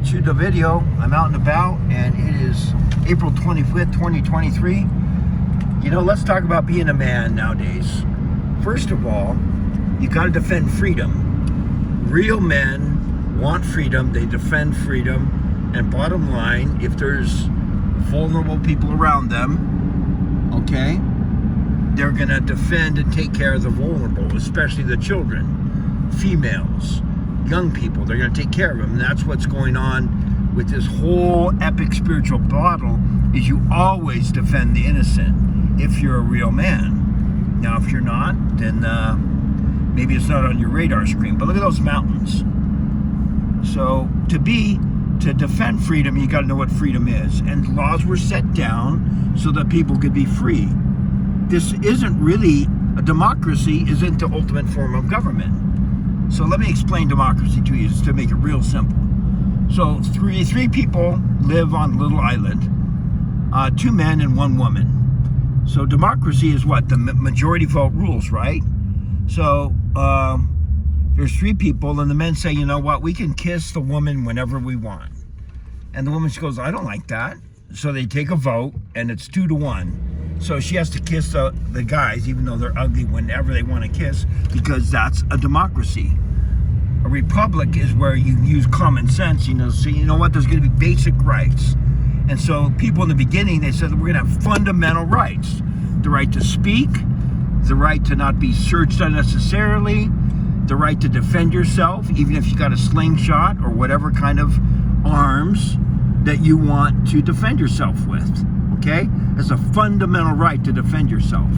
to the video. I'm out and about, and it is April 25th, 2023. You know, let's talk about being a man nowadays. First of all, you got to defend freedom. Real men want freedom. They defend freedom. And bottom line, if there's vulnerable people around them, okay, they're going to defend and take care of the vulnerable, especially the children, females, young people. They're going to take care of them. And that's what's going on with this whole epic spiritual battle, is you always defend the innocent if you're a real man. Now, if you're not, then maybe it's not on your radar screen. But look at those mountains. So to defend freedom, you got to know what freedom is. And laws were set down so that people could be free. This isn't really, a democracy isn't the ultimate form of government. So let me explain democracy to you, just to make it real simple. So three people live on a little island, 2 men and 1 woman. So democracy is what? The majority vote rules, right? So there's 3 people, and the men say, you know what, we can kiss the woman whenever we want. And the woman goes, I don't like that. So they take a vote, and it's 2-1. So she has to kiss the guys, even though they're ugly, whenever they want to kiss, because that's a democracy. A republic is where you use common sense, you know, so you know what, there's going to be basic rights. And so people in the beginning, they said we're going to have fundamental rights. The right to speak, the right to not be searched unnecessarily, the right to defend yourself, even if you got a slingshot or whatever kind of arms that you want to defend yourself with. Okay? It's a fundamental right to defend yourself.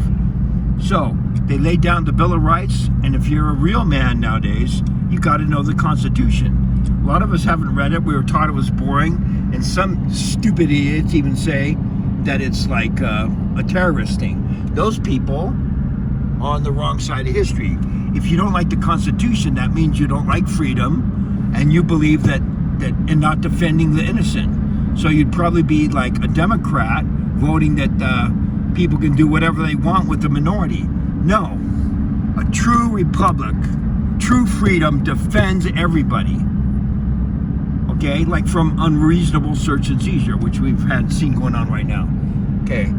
So, they laid down the Bill of Rights, and if you're a real man nowadays, you got to know the Constitution. A lot of us haven't read it. We were taught it was boring, and some stupid idiots even say that it's like a terrorist thing. Those people are on the wrong side of history. If you don't like the Constitution, that means you don't like freedom, and you believe that in not defending the innocent. So you'd probably be like a Democrat voting that people can do whatever they want with the minority. No. A true republic, true freedom defends everybody. Okay? Like from unreasonable search and seizure, which we've seen going on right now. Okay.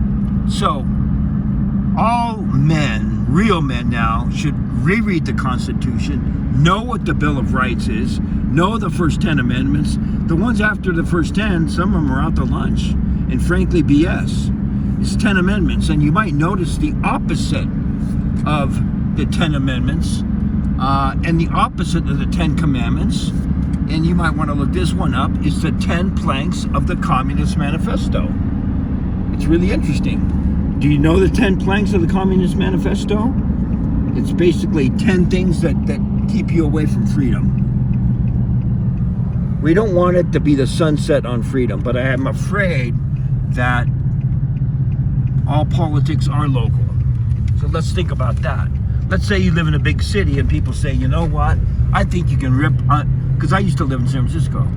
So, all men, real men now, should reread the Constitution, know what the Bill of Rights is, know the first 10 amendments. The ones after the first 10, some of them are out to lunch, and frankly BS. It's 10 amendments, and you might notice the opposite of the 10 amendments and the opposite of the 10 commandments, and you might want to look this one up, is the 10 planks of the Communist Manifesto. It's really interesting. Do you know the 10 planks of the Communist Manifesto? It's basically 10 things that keep you away from freedom. We don't want it to be the sunset on freedom, but I am afraid that all politics are local. So let's think about that. Let's say you live in a big city and people say, you know what, I think you can rip on, because I used to live in San Francisco,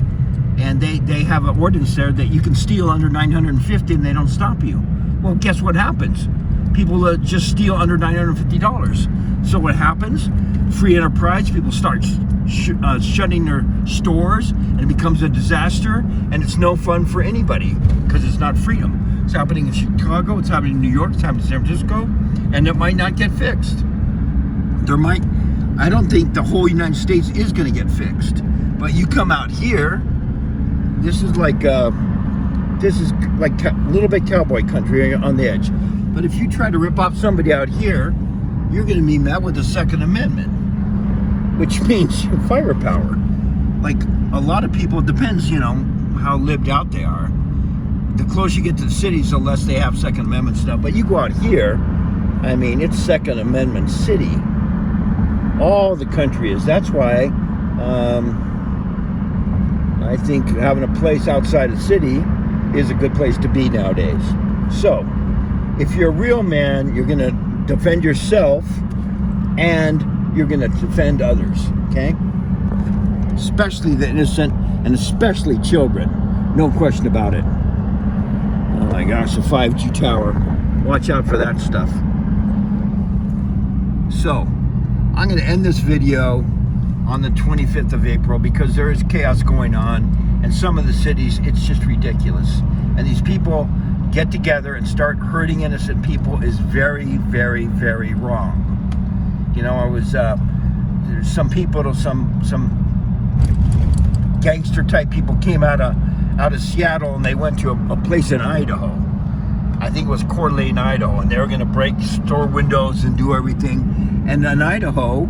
and they have an ordinance there that you can steal under $950 and they don't stop you. Well, guess what happens? People just steal under $950. So what happens? Free enterprise, people start shutting their stores, and it becomes a disaster, and it's no fun for anybody because it's not freedom. It's happening in Chicago, it's happening in New York, it's happening in San Francisco, and it might not get fixed. I don't think the whole United States is going to get fixed, but you come out here, this is like a little bit cowboy country on the edge. But if you try to rip off somebody out here, you're going to be met with the Second Amendment, which means firepower. Like a lot of people, it depends, you know, how lived out they are. The closer you get to the cities, the less they have Second Amendment stuff. But you go out here, I mean, it's Second Amendment city. All the country is. That's why I think having a place outside the city is a good place to be nowadays. So, if you're a real man, you're going to defend yourself and you're going to defend others, okay? Especially the innocent and especially children. No question about it. Oh my gosh, the 5G tower. Watch out for that stuff. So, I'm going to end this video on the 25th of April because there is chaos going on And some of the cities, it's just ridiculous. And these people get together and start hurting innocent people is very, very, very wrong. You know, I was there's some people, some gangster type people came out of Seattle, and they went to a place in Idaho. I think it was Coeur d'Alene, Idaho, and they were going to break store windows and do everything. And in Idaho,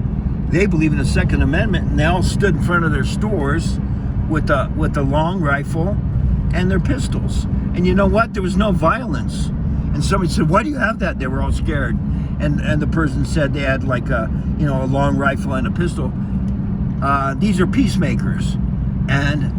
they believe in the Second Amendment, and they all stood in front of their stores with a long rifle and their pistols. And you know what? There was no violence. And somebody said, "Why do you have that?" They were all scared. And the person said they had like a long rifle and a pistol. These are peacemakers. And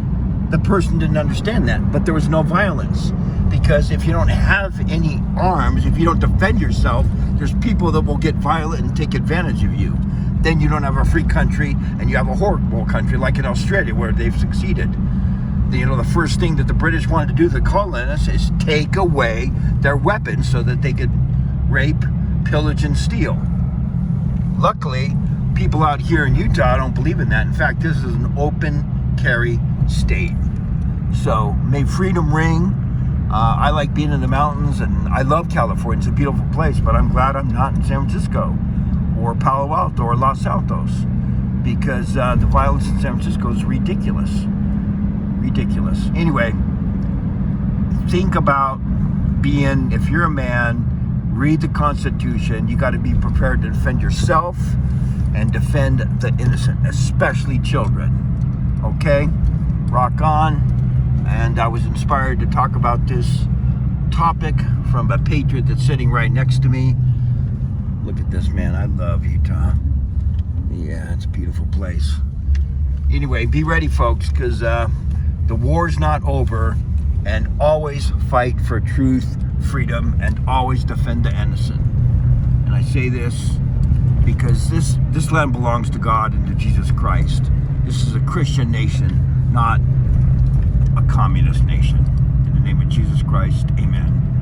the person didn't understand that. But there was no violence. Because if you don't have any arms, if you don't defend yourself, there's people that will get violent and take advantage of you. Then you don't have a free country, and you have a horrible country like in Australia where they've succeeded. The first thing that the British wanted to do, the colonists, is take away their weapons so that they could rape, pillage, and steal. Luckily, people out here in Utah don't believe in that. In fact, this is an open carry state. So may freedom ring. I like being in the mountains, and I love California. It's a beautiful place, but I'm glad I'm not in San Francisco or Palo Alto or Los Altos, because the violence in San Francisco is ridiculous. Ridiculous. Anyway, think about if you're a man, read the Constitution. You got to be prepared to defend yourself and defend the innocent, especially children. Okay? Rock on. And I was inspired to talk about this topic from a patriot that's sitting right next to me. Look at this, man. I love Utah. Yeah, it's a beautiful place. Anyway, be ready, folks, because the war's not over. And always fight for truth, freedom, and always defend the innocent. And I say this because this land belongs to God and to Jesus Christ. This is a Christian nation, not a communist nation. In the name of Jesus Christ, amen.